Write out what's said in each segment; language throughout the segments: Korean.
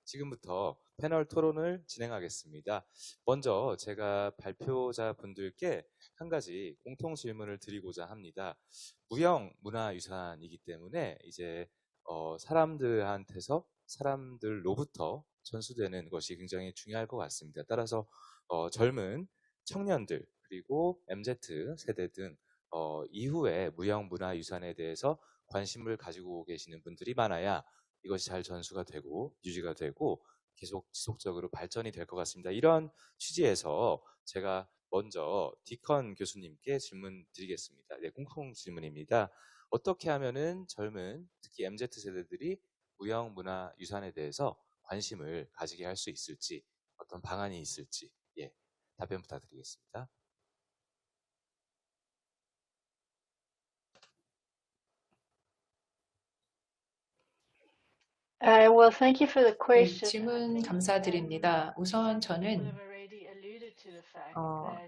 지금부터 패널 토론을 진행하겠습니다. 먼저 제가 발표자 분들께 한 가지 공통 질문을 드리고자 합니다. 무형 문화유산이기 때문에 이제 사람들로부터 전수되는 것이 굉장히 중요할 것 같습니다. 따라서 젊은 청년들 그리고 MZ 세대 등 이후에 무형 문화유산에 대해서 관심을 가지고 계시는 분들이 많아야 이것이 잘 전수가 되고 유지가 되고 계속 지속적으로 발전이 될 것 같습니다. 이런 취지에서 제가 먼저 디컨 교수님께 질문 드리겠습니다. 네, 공통 질문입니다. 어떻게 하면은 젊은 특히 MZ 세대들이 무형 문화 유산에 대해서 관심을 가지게 할 수 있을지, 어떤 방안이 있을지, 예, 답변 부탁드리겠습니다. Well, thank you for the question. 질문 감사드립니다. 우선 저는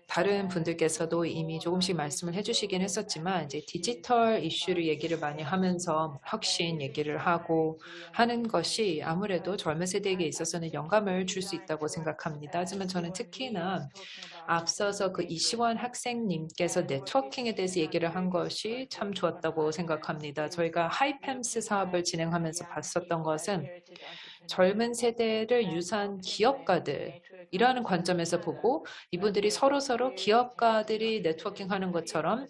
다른 분들께서도 이미 조금씩 말씀을 해주시긴 했었지만 이제 디지털 이슈를 얘기를 많이 하면서 혁신 얘기를 하고 하는 것이 아무래도 젊은 세대에게 있어서는 영감을 줄 수 있다고 생각합니다. 하지만 저는 특히나 앞서서 그 이시원 학생님께서 네트워킹에 대해서 얘기를 한 것이 참 좋았다고 생각합니다. 저희가 하이팸스 사업을 진행하면서 봤었던 것은 젊은 세대를 유산 기업가들이라는 관점에서 보고 이분들이 서로 기업가들이 네트워킹하는 것처럼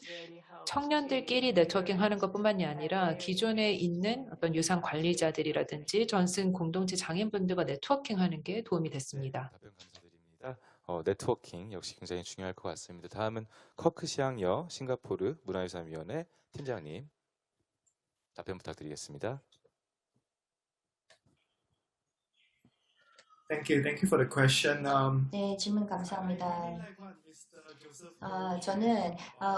청년들끼리 네트워킹하는 것뿐만이 아니라 기존에 있는 어떤 유산 관리자들이라든지 전승 공동체 장인분들과 네트워킹하는 게 도움이 됐습니다. 답변 감사드립니다. 네트워킹 역시 굉장히 중요할 것 같습니다. 다음은 커크 시앙여 싱가포르 문화유산위원회 팀장님 답변 부탁드리겠습니다. Thank you for the question. 네, 질문 감사합니다. 저는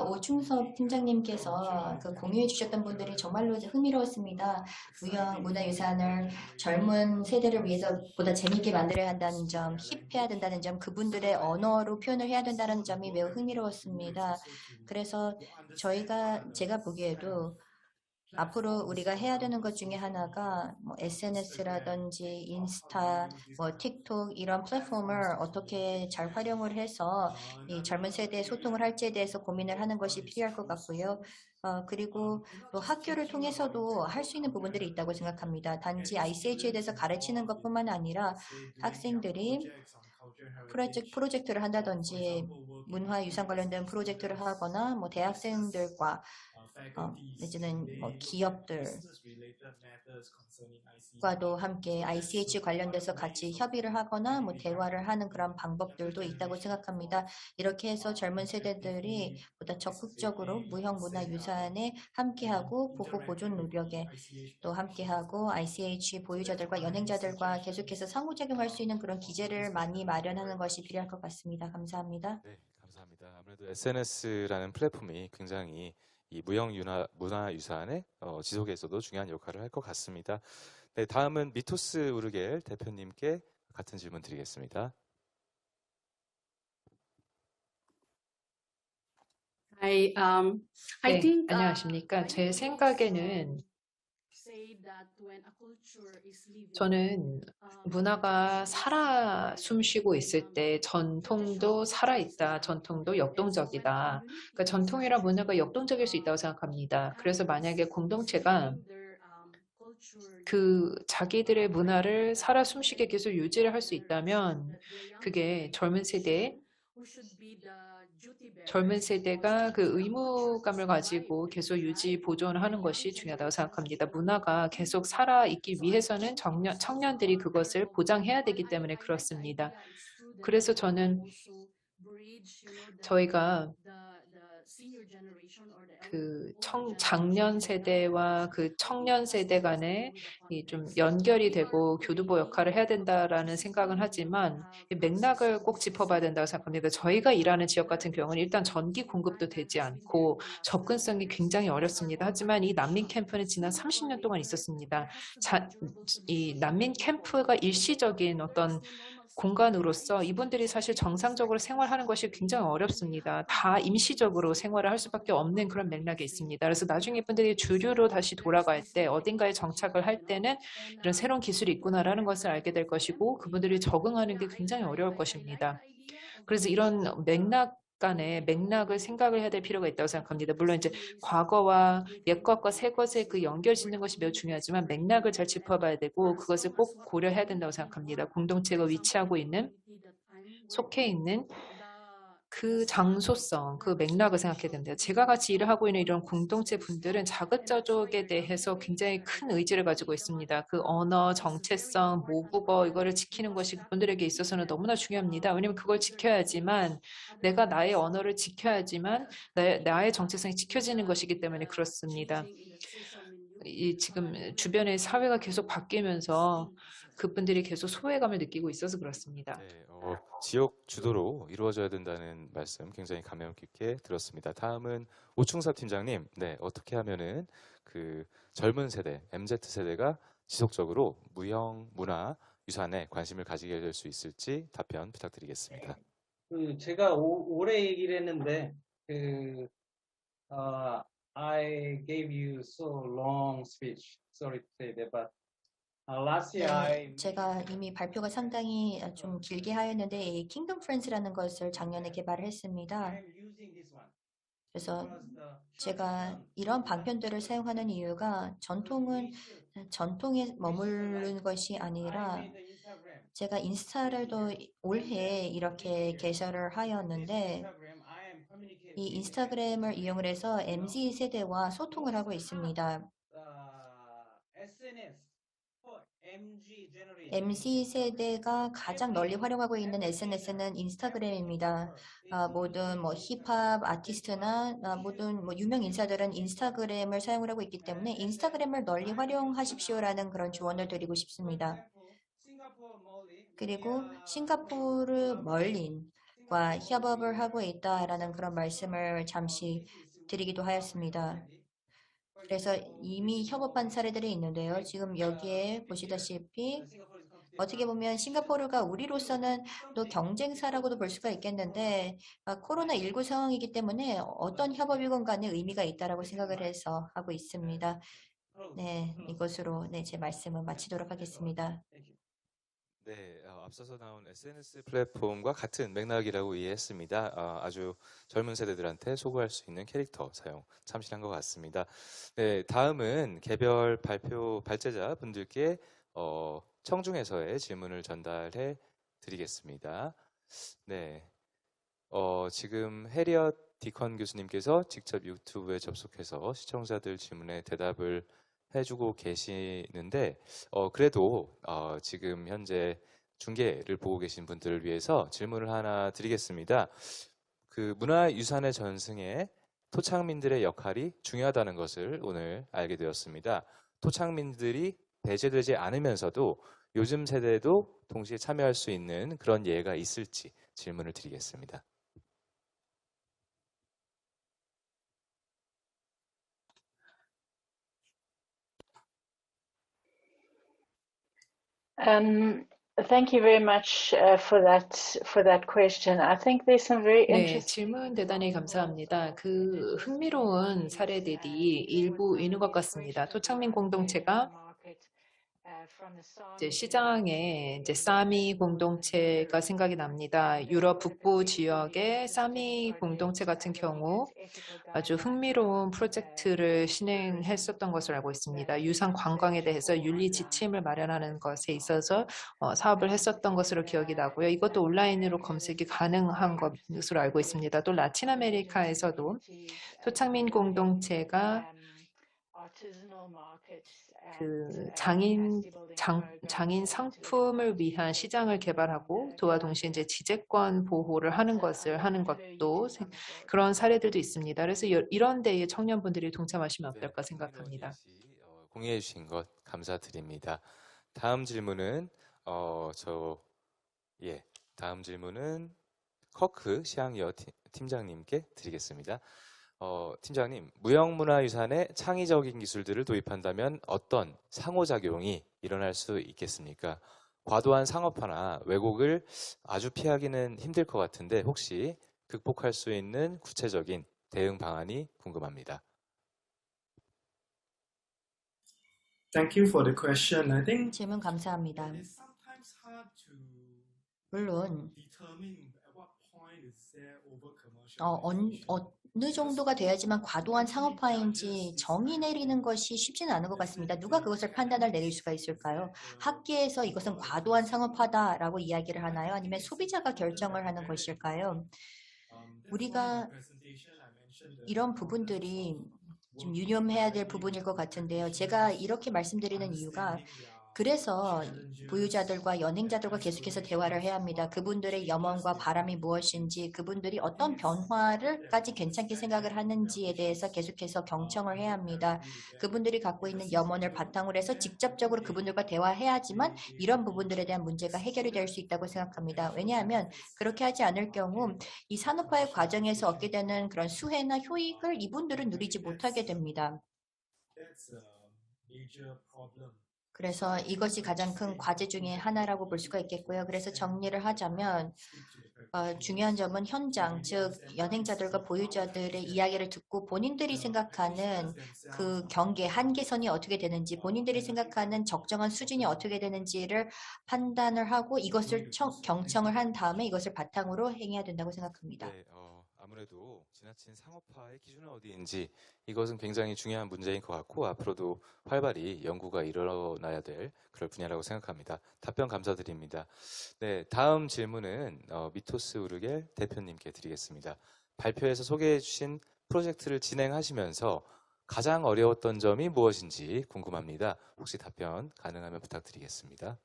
오충섭 팀장님께서 공유해 주셨던 분들이 정말로 흥미로웠습니다. 무형 문화유산을 젊은 세대를 위해서 보다 재미있게 만들어야 한다는 점, 힙해야 된다는 점, 그분들의 언어로 표현을 해야 된다는 점이 매우 흥미로웠습니다. 그래서 제가 보기에도 앞으로 우리가 해야 되는 것 중에 하나가 SNS라든지 인스타, 틱톡 이런 플랫폼을 어떻게 잘 활용을 해서 이 젊은 세대의 소통을 할지에 대해서 고민을 하는 것이 필요할 것 같고요. 그리고 또 학교를 통해서도 할 수 있는 부분들이 있다고 생각합니다. 단지 ICH에 대해서 가르치는 것뿐만 아니라 학생들이 프로젝트를 한다든지 문화유산 관련된 프로젝트를 하거나 대학생들과 내지는 기업들과도 함께 ICH 관련돼서 같이 협의를 하거나 대화를 하는 그런 방법들도 있다고 생각합니다. 이렇게 해서 젊은 세대들이 보다 적극적으로 무형 문화유산에 함께하고 보호 보존 노력에 또 함께하고 ICH 보유자들과 연행자들과 계속해서 상호작용할 수 있는 그런 기제를 많이 마련하는 것이 필요할 것 같습니다. 감사합니다. 네, 감사합니다. 아무래도 SNS라는 플랫폼이 굉장히 이 무형 문화유산의 지속에서도 중요한 역할을 할 것 같습니다. 네, 다음은 미토스 우르겔 대표님께 같은 질문 드리겠습니다. 네, 안녕하십니까. 제 생각에는 저는 문화가 살아 숨쉬고 있을 때 전통도 살아있다, 전통도 역동적이다. 그러니까 전통이랑 문화가 역동적일 수 있다고 생각합니다. 그래서 만약에 공동체가 자기들의 문화를 살아 숨쉬게 계속 유지를 할 수 있다면 그게 젊은 세대가 그 의무감을 가지고 계속 유지 보존하는 것이 중요하다고 생각합니다. 문화가 계속 살아있기 위해서는 청년들이 그것을 보장해야 되기 때문에 그렇습니다. 그래서 저는 저희가 장년 세대와 청년 세대 간에 좀 연결이 되고 교두보 역할을 해야 된다라는 생각은 하지만 맥락을 꼭 짚어봐야 된다고 생각합니다. 저희가 일하는 지역 같은 경우는 일단 전기 공급도 되지 않고 접근성이 굉장히 어렵습니다. 하지만 이 난민 캠프는 지난 30년 동안 있었습니다. 이 난민 캠프가 일시적인 어떤 공간으로서 이분들이 사실 정상적으로 생활하는 것이 굉장히 어렵습니다. 다 임시적으로 생활을 할 수밖에 없는 그런 맥락이 있습니다. 그래서 나중에 이분들이 주류로 다시 돌아갈 때 어딘가에 정착을 할 때는 이런 새로운 기술이 있구나라는 것을 알게 될 것이고 그분들이 적응하는 게 굉장히 어려울 것입니다. 그래서 이런 간의 맥락을 생각을 해야 될 필요가 있다고 생각합니다. 물론 이제 과거와 옛 것과 새 것의 그 연결 짓는 것이 매우 중요하지만 맥락을 잘 짚어봐야 되고 그것을 꼭 고려해야 된다고 생각합니다. 공동체가 위치하고 있는 속해 있는 그 장소성, 그 맥락을 생각해야 된대요. 제가 같이 일을 하고 있는 이런 공동체 분들은 자급자족에 대해서 굉장히 큰 의지를 가지고 있습니다. 그 언어, 정체성, 모국어 이거를 지키는 것이 그분들에게 있어서는 너무나 중요합니다. 왜냐하면 그걸 지켜야지만 내가 나의 언어를 지켜야지만 나의 정체성이 지켜지는 것이기 때문에 그렇습니다. 지금 주변의 사회가 계속 바뀌면서 그분들이 계속 소외감을 느끼고 있어서 그렇습니다. 네, 지역 주도로 이루어져야 된다는 말씀 굉장히 감명 깊게 들었습니다. 다음은 오충섭 팀장님, 네, 어떻게 하면은 그 젊은 세대, MZ세대가 지속적으로 무형 문화 유산에 관심을 가지게 될 수 있을지 답변 부탁드리겠습니다. 제가 올해 얘기를 했는데 I gave you so long speech. Sorry to say that, but last year I 제가 이미 발표가 상당히 좀 길게 하였는데 이 킹덤 프렌즈라는 것을 작년에 개발을 했습니다. am using this one 그래서 because the 제가 이런 방편들을 사용하는 이유가 전통은 전통에 머무르는 것이 아니라 I made the Instagram. 제가 인스타를 또 올해 이렇게 개설을 하였는데 Instagram, I am communicating 이 인스타그램을 이용을 해서 MZ 세대와 소통을 하고 있습니다. SNS for MG generation. MZ 세대가 가장 널리 활용하고 있는 SNS는 인스타그램입니다. 모든 힙합 아티스트나 모든 유명 인사들은 인스타그램을 사용을 하고 있기 때문에 인스타그램을 널리 활용하십시오라는 그런 조언을 드리고 싶습니다. 그리고 싱가포르 멀린과 협업을 하고 있다라는 그런 말씀을 잠시 드리기도 하였습니다. 그래서 이미 협업한 사례들이 있는데요. 지금 여기에 보시다시피 어떻게 보면 싱가포르가 우리로서는 또 경쟁사라고도 볼 수가 있겠는데 코로나19 상황이기 때문에 어떤 협업이건 간에 의미가 있다라고 생각을 해서 하고 있습니다. 네, 이것으로 제 말씀을 마치도록 하겠습니다. 네, 앞서서 나온 SNS 플랫폼과 같은 맥락이라고 이해했습니다. 아주 젊은 세대들한테 소구할 수 있는 캐릭터 사용 참신한 것 같습니다. 네, 다음은 개별 발제자 분들께 청중에서의 질문을 전달해 드리겠습니다. 네, 지금 해리엇 디컨 교수님께서 직접 유튜브에 접속해서 시청자들 질문에 대답을 해주고 계시는데 그래도 지금 현재 중계를 보고 계신 분들을 위해서 질문을 하나 드리겠습니다. 그 문화유산의 전승에 토착민들의 역할이 중요하다는 것을 오늘 알게 되었습니다. 토착민들이 배제되지 않으면서도 요즘 세대도 동시에 참여할 수 있는 그런 예가 있을지 질문을 드리겠습니다. Thank you very much for that question. I think there's some very 네, interesting. 질문 대단히 감사합니다. 그 흥미로운 사례들이 일부 있는 것 같습니다. 토착민 공동체가 이제 시장에 이제 사미 공동체가 생각이 납니다. 유럽 북부 지역의 사미 공동체 같은 경우 아주 흥미로운 프로젝트를 진행했었던 것을 알고 있습니다. 유산 관광에 대해서 윤리 지침을 마련하는 것에 있어서 사업을 했었던 것으로 기억이 나고요. 이것도 온라인으로 검색이 가능한 것으로 알고 있습니다. 또 라틴 아메리카에서도 토착민 공동체가 그 장인 상품을 위한 시장을 개발하고 그와 동시에 이제 지재권 보호를 하는 것도 그런 사례들도 있습니다. 그래서 이런 데에 청년분들이 동참하시면 어떨까 생각합니다. 공유해 주신 것 감사드립니다. 다음 질문은 다음 질문은 커크 시앙여 팀장님께 드리겠습니다. 팀장님, 무형문화유산에 창의적인 기술들을 도입한다면 어떤 상호작용이 일어날 수 있겠습니까? 과도한 상업화나 왜곡을 아주 피하기는 힘들 것 같은데 혹시 극복할 수 있는 구체적인 대응 방안이 궁금합니다. Thank you for the question. I think 질문 감사합니다. it's sometimes hard to 물론 determine at what point is there over 어느 정도가 돼야지만 과도한 상업화인지 정의 내리는 것이 쉽지는 않은 것 같습니다. 누가 그것을 판단을 내릴 수가 있을까요? 학계에서 이것은 과도한 상업화다라고 이야기를 하나요? 아니면 소비자가 결정을 하는 것일까요? 우리가 이런 부분들이 좀 유념해야 될 부분일 것 같은데요. 제가 이렇게 말씀드리는 이유가 그래서 보유자들과 연행자들과 계속해서 대화를 해야 합니다. 그분들의 염원과 바람이 무엇인지, 그분들이 어떤 변화를까지 괜찮게 생각을 하는지에 대해서 계속해서 경청을 해야 합니다. 그분들이 갖고 있는 염원을 바탕으로 해서 직접적으로 그분들과 대화해야지만 이런 부분들에 대한 문제가 해결이 될 수 있다고 생각합니다. 왜냐하면 그렇게 하지 않을 경우 이 산업화의 과정에서 얻게 되는 그런 수혜나 효익을 이분들은 누리지 못하게 됩니다. That's a major problem. 그래서 이것이 가장 큰 과제 중에 하나라고 볼 수가 있겠고요. 그래서 정리를 하자면 중요한 점은 현장, 즉 연행자들과 보유자들의 이야기를 듣고 본인들이 생각하는 그 경계, 한계선이 어떻게 되는지, 본인들이 생각하는 적정한 수준이 어떻게 되는지를 판단을 하고 이것을 경청을 한 다음에 이것을 바탕으로 행해야 된다고 생각합니다. 네, 아무래도 지나친 상업화의 기준은 어디인지 이것은 굉장히 중요한 문제인 것 같고 앞으로도 활발히 연구가 일어나야 될 그럴 분야라고 생각합니다. 답변 감사드립니다. 네, 다음 질문은 미토스 우르겔 대표님께 드리겠습니다. 발표에서 소개해 주신 프로젝트를 진행하시면서 가장 어려웠던 점이 무엇인지 궁금합니다. 혹시 답변 가능하면 부탁드리겠습니다.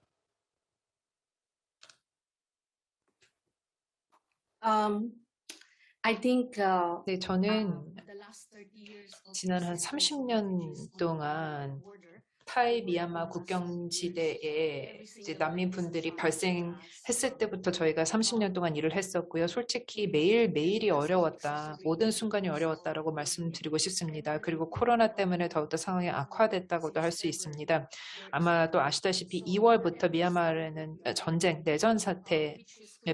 I think 네, 저는 the last 30 years of 지난 한 30년 동안 타이 미얀마 국경지대에 이제 난민분들이 발생했을 때부터 저희가 30년 동안 일을 했었고요. 솔직히 매일매일이 어려웠다. 모든 순간이 어려웠다라고 말씀드리고 싶습니다. 그리고 코로나 때문에 더욱더 상황이 악화됐다고도 할 수 있습니다. 아마도 아시다시피 2월부터 미얀마는 전쟁, 내전 사태에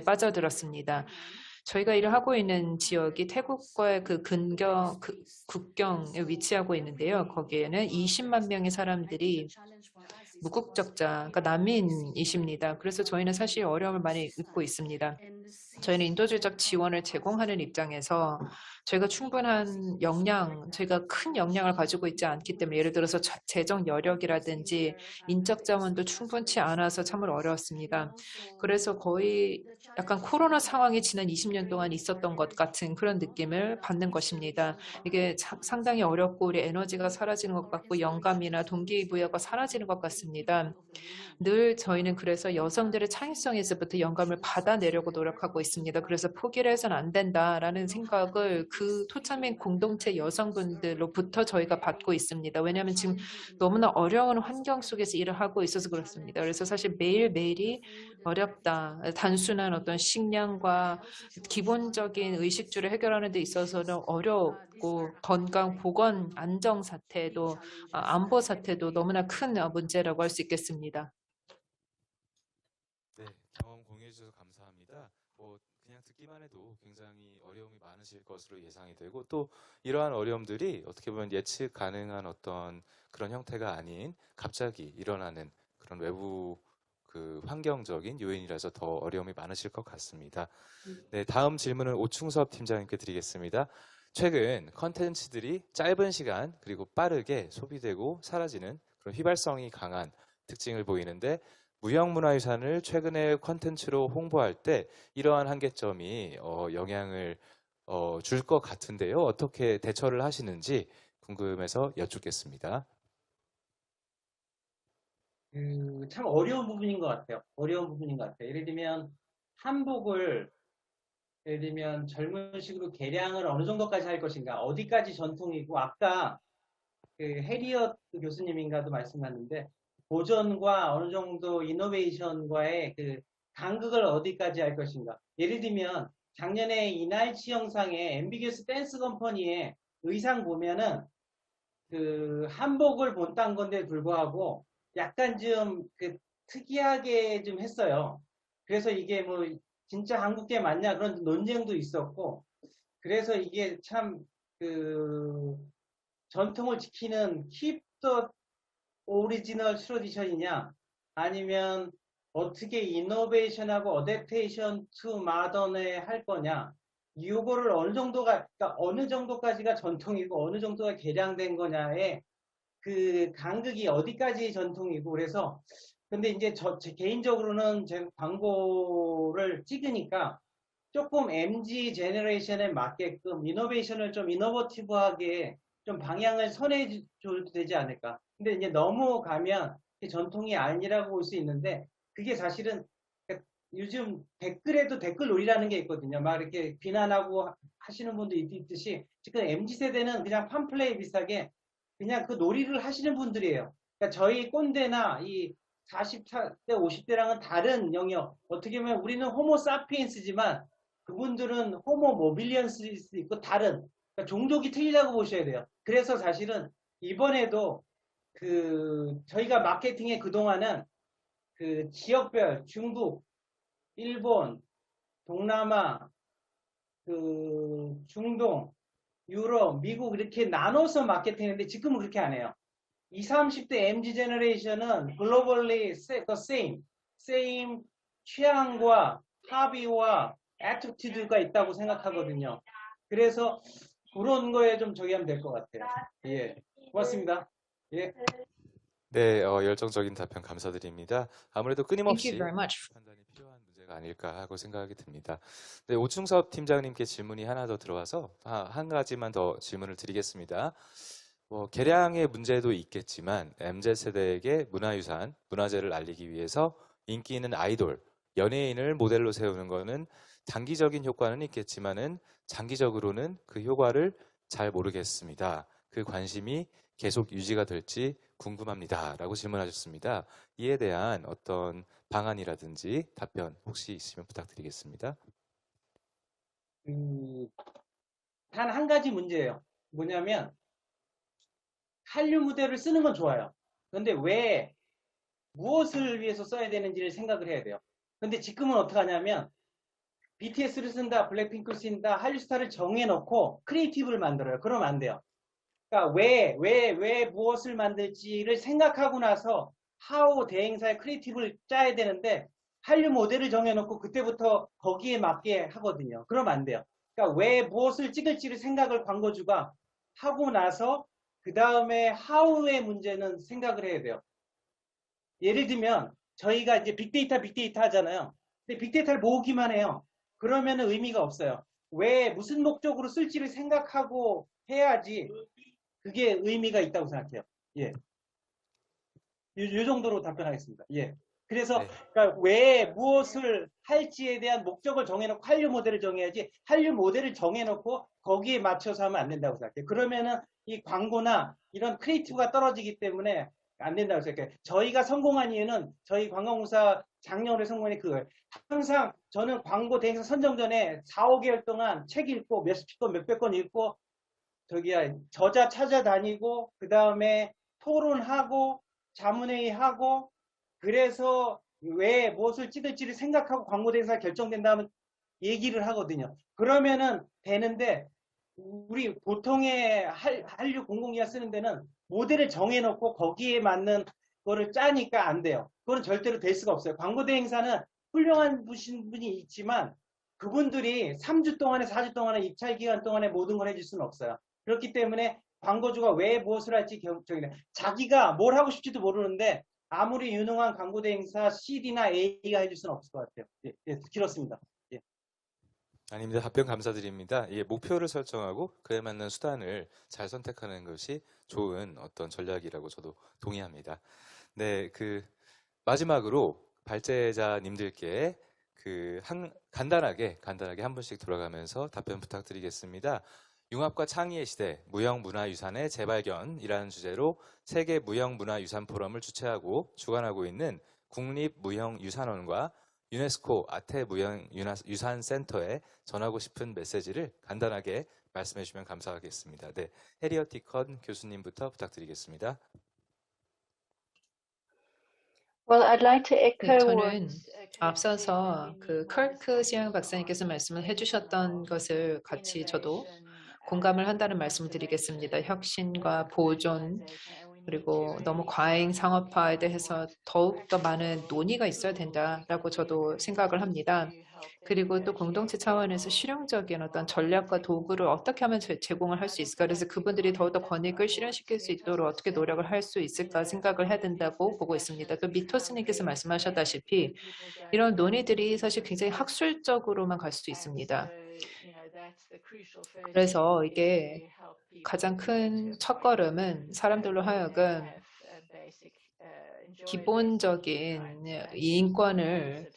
빠져들었습니다. 저희가 일을 하고 있는 지역이 태국과의 그 국경에 위치하고 있는데요. 거기에는 20만 명의 사람들이 무국적자, 그러니까 난민이십니다. 그래서 저희는 사실 어려움을 많이 겪고 있습니다. 저희는 인도주의적 지원을 제공하는 입장에서 저희가 충분한 역량, 저희가 큰 역량을 가지고 있지 않기 때문에 예를 들어서 재정 여력이라든지 인적 자원도 충분치 않아서 참으로 어려웠습니다. 그래서 거의 약간 코로나 상황이 지난 20년 동안 있었던 것 같은 그런 느낌을 받는 것입니다. 이게 상당히 어렵고 우리 에너지가 사라지는 것 같고 영감이나 동기부여가 사라지는 것 같습니다. 늘 저희는 그래서 여성들의 창의성에서부터 영감을 받아내려고 노력하고 있습니다. 그래서 포기를 해서는 안 된다라는 생각을 그 토착민 공동체 여성분들로부터 저희가 받고 있습니다. 왜냐하면 지금 너무나 어려운 환경 속에서 일을 하고 있어서 그렇습니다. 그래서 사실 매일매일이 어렵다. 단순한 어떤 식량과 기본적인 의식주를 해결하는 데 있어서는 어렵고 건강, 보건, 안정 사태도 안보 사태도 너무나 큰 문제라고 할 수 있겠습니다. 네, 경험 공유해 주셔서 감사합니다. 그냥 듣기만 해도 굉장히 어려움이 많으실 것으로 예상이 되고 또 이러한 어려움들이 어떻게 보면 예측 가능한 어떤 그런 형태가 아닌 갑자기 일어나는 그런 외부 그 환경적인 요인이라서 더 어려움이 많으실 것 같습니다. 네, 다음 질문은 오충섭 팀장님께 드리겠습니다. 최근 컨텐츠들이 짧은 시간 그리고 빠르게 소비되고 사라지는 그런 휘발성이 강한 특징을 보이는데 무형문화유산을 최근에 컨텐츠로 홍보할 때 이러한 한계점이 영향을 줄 것 같은데요. 어떻게 대처를 하시는지 궁금해서 여쭙겠습니다. 참 어려운 부분인 것 같아요. 어려운 부분인 것 같아요. 예를 들면 한복을 예를 들면 젊은 식으로 개량을 어느 정도까지 할 것인가, 어디까지 전통이고 아까 그 해리엇 교수님인가도 말씀하셨는데 보존과 어느 정도 이노베이션과의 그 간극을 어디까지 할 것인가. 예를 들면 작년에 이날치 영상에 앰비겨스 댄스 컴퍼니의 의상 보면은 그 한복을 본딴 건데 불구하고 약간 좀 그 특이하게 좀 했어요. 그래서 이게 뭐 진짜 한국계 맞냐 그런 논쟁도 있었고 그래서 이게 참 그 전통을 지키는 keep the original tradition이냐, 아니면 어떻게 이노베이션하고 어댑테이션 to modern에 할 거냐, 이거를 그러니까 어느 정도까지가 전통이고 어느 정도가 개량된 거냐에 그 간극이 어디까지 전통이고, 그래서 근데 이제 제 개인적으로는 제가 광고를 찍으니까 조금 MZ 제너레이션에 맞게끔 이노베이션을 좀 이노버티브하게 좀 방향을 선해줘도 되지 않을까. 근데 이제 너무 가면 전통이 아니라고 볼 수 있는데, 그게 사실은 요즘 댓글에도 댓글 놀이라는 게 있거든요. 막 이렇게 비난하고 하시는 분도 있듯이 지금 MZ 세대는 그냥 팜플레이 비슷하게 그냥 그 놀이를 하시는 분들이에요. 그러니까 저희 꼰대나 이 40대, 50대랑은 다른 영역. 어떻게 보면 우리는 호모 사피엔스지만 그분들은 호모 모빌리언스일 수도 있고 다른, 그러니까 종족이 틀리다고 보셔야 돼요. 그래서 사실은 이번에도 저희가 마케팅에 그동안은 그 지역별, 중국, 일본, 동남아, 중동, 유럽, 미국 이렇게 나눠서 마케팅했는데 지금은 그렇게 안 해요. 20, 30대 MZ 제너레이션은 글로벌리 the same 취향과 합의와 attitude가 있다고 생각하거든요. 그래서 그런 거에 좀 저기 하면 될 것 같아요. 예, 고맙습니다. 예. 네, 열정적인 답변 감사드립니다. 아무래도 Thank you 끊임없이 very much. 판단이 필요한 문제가 아닐까 하고 생각이 듭니다. 네, 오충섭 팀장님께 질문이 하나 더 들어와서 한 가지만 더 질문을 드리겠습니다. 개량의 문제도 있겠지만 MZ세대에게 문화유산, 문화재를 알리기 위해서 인기 있는 아이돌, 연예인을 모델로 세우는 것은 단기적인 효과는 있겠지만은 장기적으로는 그 효과를 잘 모르겠습니다. 그 관심이 계속 유지가 될지 궁금합니다. 라고 질문하셨습니다. 이에 대한 어떤 방안이라든지 답변 혹시 있으면 부탁드리겠습니다. 단 한 가지 문제예요. 뭐냐면 한류 무대를 쓰는 건 좋아요. 그런데 왜 무엇을 위해서 써야 되는지를 생각을 해야 돼요. 근데 지금은 어떻게 하냐면 BTS를 쓴다, 블랙핑크를 쓴다, 한류 스타를 정해놓고 크리에이티브를 만들어요. 그러면 안 돼요. 그러니까 왜 무엇을 만들지를 생각하고 나서 하우 대행사의 크리에이티브를 짜야 되는데 한류 모델을 정해놓고 그때부터 거기에 맞게 하거든요. 그러면 안 돼요. 그러니까 왜 무엇을 찍을지를 생각을 광고주가 하고 나서 그 다음에 하우의 문제는 생각을 해야 돼요. 예를 들면 저희가 이제 빅데이터 하잖아요. 근데 빅데이터를 모으기만 해요. 그러면은 의미가 없어요. 왜 무슨 목적으로 쓸지를 생각하고 해야지 그게 의미가 있다고 생각해요. 예. 요 정도로 답변하겠습니다. 예. 그래서 네. 그러니까 왜 무엇을 할지에 대한 목적을 정해놓고 한류 모델을 정해야지 한류 모델을 정해놓고 거기에 맞춰서 하면 안 된다고 생각해요. 그러면은 이 광고나 이런 크리에이티브가 떨어지기 때문에 안 된다고 생각해요. 저희가 성공한 이유는 저희 관광공사 작년에 성공한 그거예요. 항상 저는 광고 대행사 선정 전에 4, 5개월 동안 책 읽고 몇십 권, 몇백 권 읽고 저자 찾아다니고 그 다음에 토론하고 자문회의하고 그래서 왜 무엇을 찍을지를 생각하고 광고 대행사가 결정된 다음에 얘기를 하거든요. 그러면은 되는데 우리 보통의 한류 공공기관 쓰는 데는 모델을 정해놓고 거기에 맞는 거를 짜니까 안 돼요. 그건 절대로 될 수가 없어요. 광고 대행사는 훌륭한 분이 있지만 그분들이 3주 동안에 4주 동안에 입찰 기간 동안에 모든 걸 해줄 수는 없어요. 그렇기 때문에 광고주가 왜 무엇을 할지 자기가 뭘 하고 싶지도 모르는데 아무리 유능한 광고 대행사 CD나 A가 해줄 수는 없을 것 같아요. 예, 길었습니다. 예. 아닙니다. 답변 감사드립니다. 예, 목표를 설정하고 그에 맞는 수단을 잘 선택하는 것이 좋은 어떤 전략이라고 저도 동의합니다. 네, 마지막으로 발제자님들께 간단하게 한 분씩 돌아가면서 답변 부탁드리겠습니다. 융합과 창의의 시대, 무형문화유산의 재발견이라는 주제로 세계 무형문화유산 포럼을 주최하고 주관하고 있는 국립무형유산원과 유네스코 아태무형유산센터에 전하고 싶은 메시지를 간단하게 말씀해 주시면 감사하겠습니다. 네, 해리엇 디컨 교수님부터 부탁드리겠습니다. Well, I'd like to echo 저는 what 앞서서 그 커크 시영 박사님께서 말씀을 해주셨던 것을 같이 저도 공감을 한다는 말씀을 드리겠습니다. 혁신과 보존 그리고 너무 과잉 상업화에 대해서 더욱더 많은 논의가 있어야 된다라고 저도 생각을 합니다. 그리고 또 공동체 차원에서 실용적인 어떤 전략과 도구를 어떻게 하면 제공을 할 수 있을까? 그래서 그분들이 더욱더 권익을 실현시킬 수 있도록 어떻게 노력을 할 수 있을까 생각을 해야 된다고 보고 있습니다. 그 미토스님께서 말씀하셨다시피 이런 논의들이 사실 굉장히 학술적으로만 갈 수도 있습니다. 그래서 이게 가장 큰 첫걸음은 사람들로 하여금 기본적인 인권을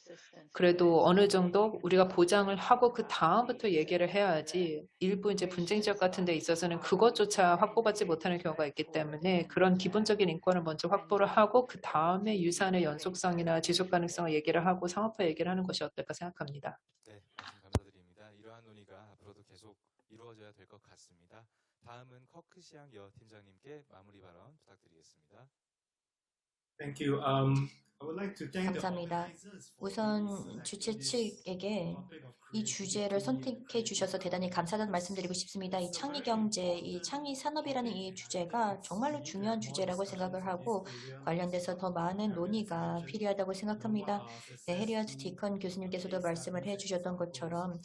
그래도 어느 정도 우리가 보장을 하고 그 다음부터 얘기를 해야지 일부 이제 분쟁 지역 같은 데 있어서는 그것조차 확보받지 못하는 경우가 있기 때문에 그런 기본적인 인권을 먼저 확보를 하고 그 다음에 유산의 연속성이나 지속 가능성을 얘기를 하고 상업화 얘기를 하는 것이 어떨까 생각합니다. 네, 말씀 감사드립니다. 이러한 논의가 앞으로도 계속 이루어져야 될 것 같습니다. 다음은 커크시앙 여 팀장님께 마무리 발언 부탁드리겠습니다. Thank you. I would like to thank the 감사합니다. organizers for 우선 this, 주최 this 측에게 topic of 이 creativity 주제를 선택해 주셔서 대단히 감사하다는 말씀드리고 싶습니다. 이 창의 경제, 이 창의 산업이라는 이 주제가 정말로 중요한 주제라고 생각을 하고 관련돼서 더 많은 논의가 필요하다고 생각합니다. 네, 해리어트 디컨 교수님께서도 말씀을 해주셨던 것처럼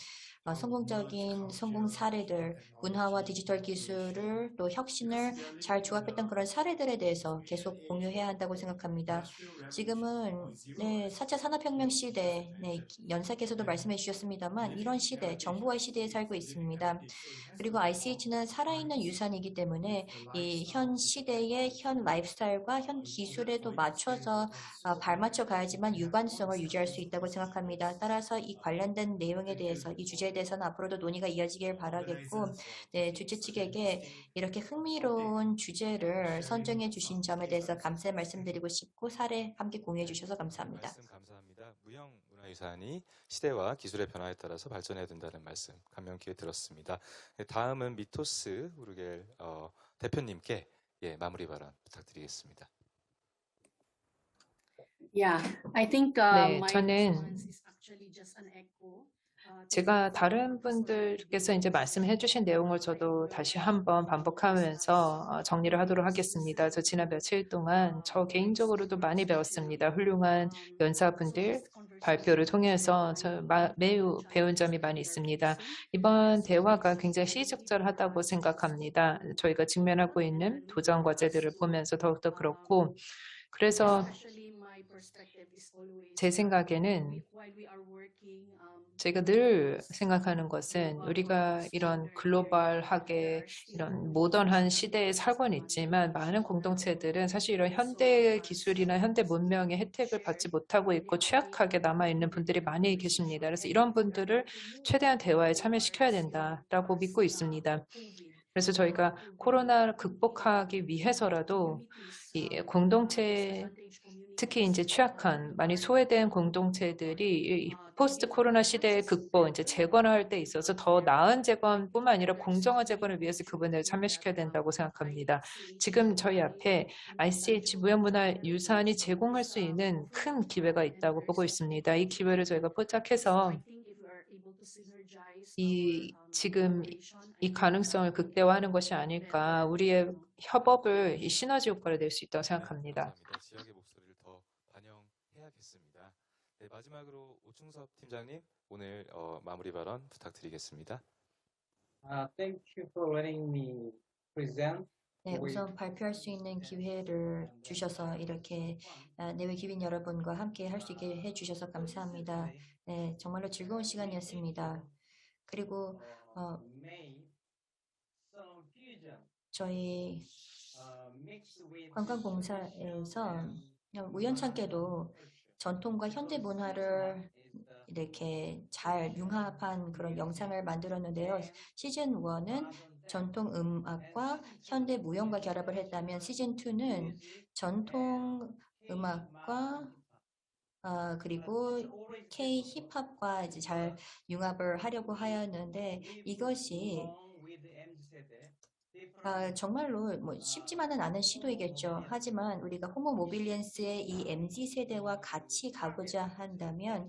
성공적인 성공 사례들, 문화와 디지털 기술을 또 혁신을 잘 조합했던 그런 사례들에 대해서 계속 공유해야 한다고 생각합니다. 지금은 4차 산업혁명 시대, 연사께서도 말씀해 주셨습니다만 이런 시대, 정보화 시대에 살고 있습니다. 그리고 ICH는 살아있는 유산이기 때문에 이 현 시대의 현 라이프스타일과 현 기술에도 맞춰서 발맞춰 가야지만 유관성을 유지할 수 있다고 생각합니다. 따라서 이 관련된 내용에 대해서, 이 주제에 대해서는 앞으로도 논의가 이어지길 바라겠고, 주최 측에게 이렇게 흥미로운 주제를 선정해 주신 점에 대해서 감사의 말씀드리고 싶고 사례 함께 공유해 주셔서 감사합니다. 말씀 감사합니다. 무형 문화유산이 시대와 기술의 변화에 따라서 발전해야 된다는 말씀 감명 깊게 들었습니다. 다음은 미토스 우르겔 대표님께 마무리 발언 부탁드리겠습니다. Yeah, I think 네, my 저는 response is actually just an echo. 제가 다른 분들께서 이제 말씀해 주신 내용을 저도 다시 한번 반복하면서 정리를 하도록 하겠습니다. 저 지난 며칠 동안 저 개인적으로도 많이 배웠습니다. 훌륭한 연사분들 발표를 통해서 매우 배운 점이 많이 있습니다. 이번 대화가 굉장히 시의적절하다고 생각합니다. 저희가 직면하고 있는 도전 과제들을 보면서 더욱더 그렇고 그래서 제 생각에는 제가 늘 생각하는 것은 우리가 이런 글로벌하게 이런 모던한 시대에 살고는 있지만 많은 공동체들은 사실 이런 현대 기술이나 현대 문명의 혜택을 받지 못하고 있고 취약하게 남아있는 분들이 많이 계십니다. 그래서 이런 분들을 최대한 대화에 참여시켜야 된다라고 믿고 있습니다. 그래서 저희가 코로나를 극복하기 위해서라도 이 공동체 특히 이제 취약한 많이 소외된 공동체들이 이 포스트 코로나 시대의 극복 이제 재건할 때 있어서 더 나은 재건뿐만 아니라 공정한 재건을 위해서 그분을 참여시켜야 된다고 생각합니다. 지금 저희 앞에 ICH 무형문화유산이 제공할 수 있는 큰 기회가 있다고 보고 있습니다. 이 기회를 저희가 포착해서 지금 이 가능성을 극대화하는 것이 아닐까 우리의 협업을 이 시너지 효과를 낼 수 있다고 생각합니다. 감사합니다. 지역의 목소리를 더 반영해야겠습니다. 네, 마지막으로 오충섭 팀장님 오늘 마무리 발언 부탁드리겠습니다. Thank you for letting me present. 네, 우선 발표할 수 있는 기회를 주셔서 이렇게 내외 귀빈 여러분과 함께 할 수 있게 해주셔서 감사합니다. 네, 정말로 즐거운 시간이었습니다. 그리고 저희 관광공사에서 우연찮게도 전통과 현대 문화를 이렇게 잘 융합한 그런 영상을 만들었는데요. 시즌 1은 전통 음악과 현대 무용과 결합을 했다면 시즌 2는 전통 음악과 그리고 K 힙합과 이제 잘 융합을 하려고 하였는데 이것이 정말로 뭐 쉽지만은 않은 시도이겠죠. 하지만 우리가 호모 모빌리언스의 이 MZ 세대와 같이 가고자 한다면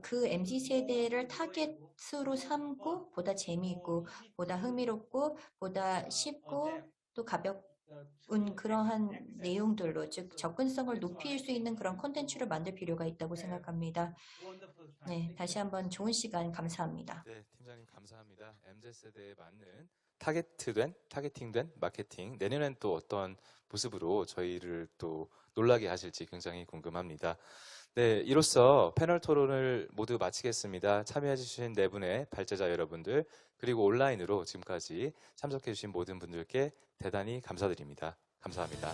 그 MZ 세대를 타겟으로 삼고 보다 재미있고 보다 흥미롭고 보다 쉽고 또 가볍운 그러한 내용들로 즉 접근성을 높일 수 있는 그런 콘텐츠를 만들 필요가 있다고 생각합니다. 네, 다시 한번 좋은 시간 감사합니다. 네, 팀장님 감사합니다. MZ세대에 맞는 타겟팅된 마케팅, 내년엔 또 어떤 모습으로 저희를 또 놀라게 하실지 굉장히 궁금합니다. 네, 이로써 패널 토론을 모두 마치겠습니다. 참여해주신 네 분의 발제자 여러분들, 그리고 온라인으로 지금까지 참석해주신 모든 분들께 대단히 감사드립니다. 감사합니다.